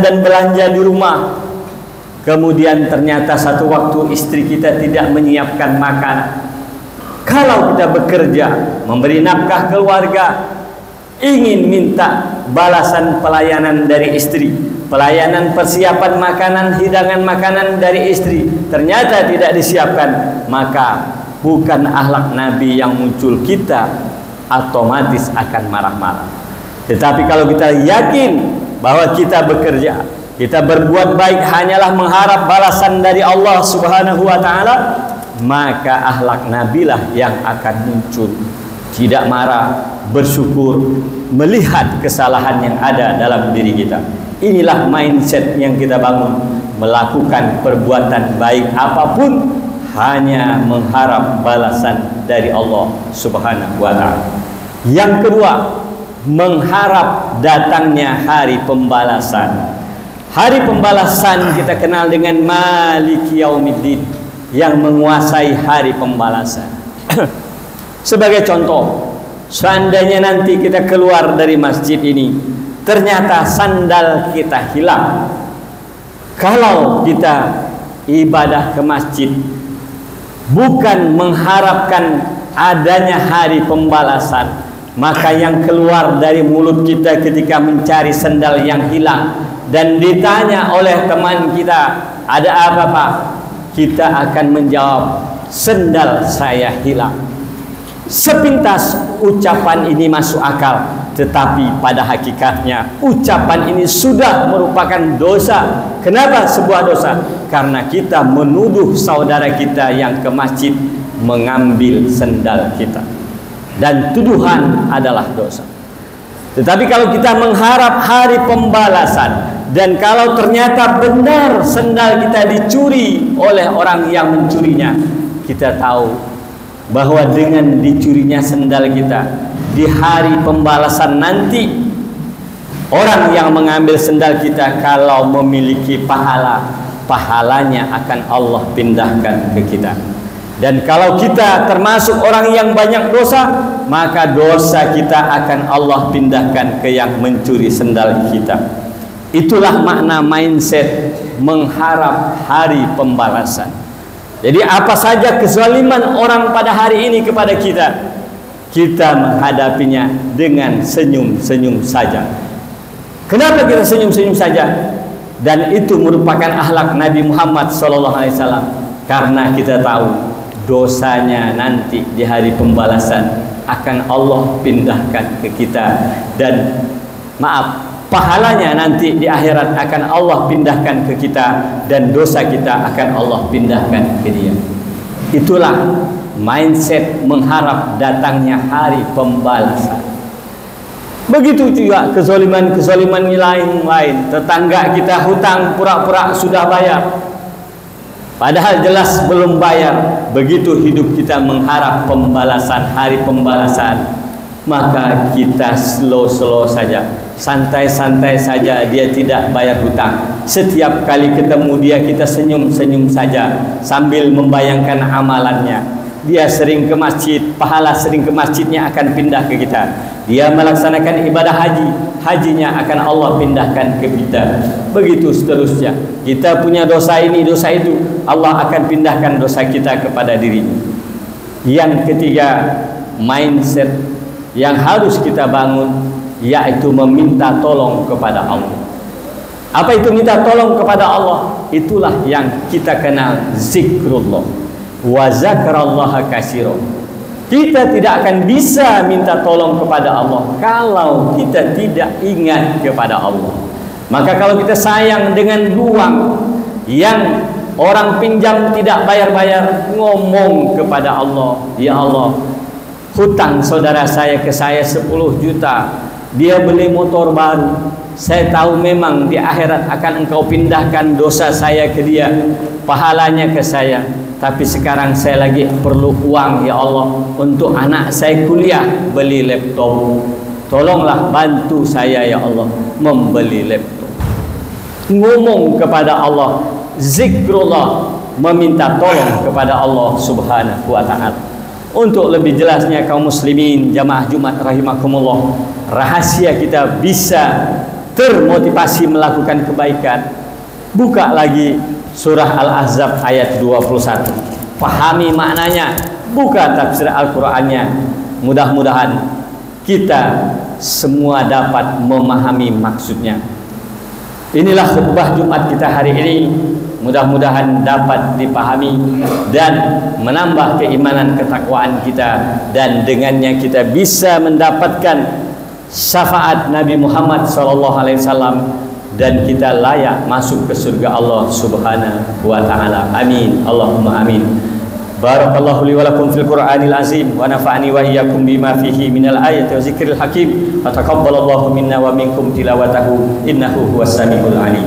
dan belanja di rumah, kemudian ternyata satu waktu istri kita tidak menyiapkan makanan. Kalau kita bekerja, memberi nafkah keluarga, ingin minta balasan pelayanan dari istri, pelayanan persiapan makanan, hidangan makanan dari istri, ternyata tidak disiapkan, maka bukan akhlak Nabi yang muncul, kita otomatis akan marah-marah. Tetapi kalau kita yakin bahwa kita bekerja, kita berbuat baik hanyalah mengharap balasan dari Allah Subhanahu wa ta'ala, maka akhlak Nabi lah yang akan muncul. Tidak marah, bersyukur, melihat kesalahan yang ada dalam diri kita. Inilah mindset yang kita bangun, melakukan perbuatan baik apapun hanya mengharap balasan dari Allah Subhanahu wa ta'ala. Yang kedua, mengharap datangnya hari pembalasan. Hari pembalasan kita kenal dengan Maliki Yaumiddin, yang menguasai hari pembalasan. Sebagai contoh, seandainya nanti kita keluar dari masjid ini, ternyata sandal kita hilang. Kalau kita ibadah ke masjid bukan mengharapkan adanya hari pembalasan, maka yang keluar dari mulut kita ketika mencari sandal yang hilang dan ditanya oleh teman kita, ada apa Pak? Kita akan menjawab, sandal saya hilang. Sepintas ucapan ini masuk akal, tetapi pada hakikatnya ucapan ini sudah merupakan dosa. Kenapa sebuah dosa? Karena kita menuduh saudara kita yang ke masjid mengambil sandal kita, dan tuduhan adalah dosa. Tetapi kalau kita mengharap hari pembalasan, dan kalau ternyata benar sandal kita dicuri oleh orang yang mencurinya, kita tahu bahwa dengan dicurinya sandal kita, di hari pembalasan nanti, orang yang mengambil sandal kita kalau memiliki pahala, pahalanya akan Allah pindahkan ke kita. Dan kalau kita termasuk orang yang banyak dosa, maka dosa kita akan Allah pindahkan ke yang mencuri sandal kita. Itulah makna mindset mengharap hari pembalasan. Jadi apa saja kezaliman orang pada hari ini kepada kita, kita menghadapinya dengan senyum-senyum saja. Kenapa kita senyum-senyum saja? Dan itu merupakan akhlak Nabi Muhammad SAW, karena kita tahu dosanya nanti di hari pembalasan akan Allah pindahkan ke kita, dan pahalanya nanti di akhirat akan Allah pindahkan ke kita, dan dosa kita akan Allah pindahkan ke dia. Itulah mindset mengharap datangnya hari pembalasan. Begitu juga kezaliman-kezaliman lain. Tetangga kita hutang, pura-pura sudah bayar, padahal jelas belum bayar. Begitu hidup kita mengharap pembalasan, hari pembalasan, maka kita slow saja, santai-santai saja, dia tidak bayar hutang. Setiap kali ketemu dia, kita senyum-senyum saja sambil membayangkan amalannya. Dia sering ke masjid, pahala sering ke masjidnya akan pindah ke kita. Dia melaksanakan ibadah haji, hajinya akan Allah pindahkan ke kita. Begitu seterusnya. Kita punya dosa ini, dosa itu, Allah akan pindahkan dosa kita kepada dirinya. Yang ketiga, mindset yang harus kita bangun, yaitu meminta tolong kepada Allah. Apa itu minta tolong kepada Allah? Itulah yang kita kenal zikrullah. Wa zakarallaha katsira. Kita tidak akan bisa minta tolong kepada Allah kalau kita tidak ingat kepada Allah. Maka kalau kita sayang dengan uang yang orang pinjam tidak bayar-bayar, ngomong kepada Allah, ya Allah, hutang saudara saya ke saya 10 juta, dia beli motor baru, saya tahu memang di akhirat akan engkau pindahkan dosa saya ke dia, pahalanya ke saya, tapi sekarang saya lagi perlu uang ya Allah untuk anak saya kuliah, beli laptop, tolonglah bantu saya ya Allah membeli laptop. Ngomong kepada Allah, zikrullah, meminta tolong kepada Allah Subhanahu wa ta'ala. Untuk lebih jelasnya kaum muslimin jamaah Jumat rahimakumullah, rahasia kita bisa termotivasi melakukan kebaikan, buka lagi surah Al-Ahzab ayat 21. Pahami maknanya, buka tafsir Al-Qur'annya. Mudah-mudahan kita semua dapat memahami maksudnya. Inilah khutbah Jumat kita hari ini. Mudah-mudahan dapat dipahami dan menambah keimanan ketakwaan kita, dan dengannya kita bisa mendapatkan syafaat Nabi Muhammad SAW, dan kita layak masuk ke surga Allah Subhanahu wa taala. Amin. Allahumma amin. Barakallahu li wa lakum fil Qur'anil azim wa nafa'ani wa iyyakum bima fihi minal ayati wa zikril hakim. Wa taqabbalallahu minna wa minkum tilawatahu innahu huwas samiul alim.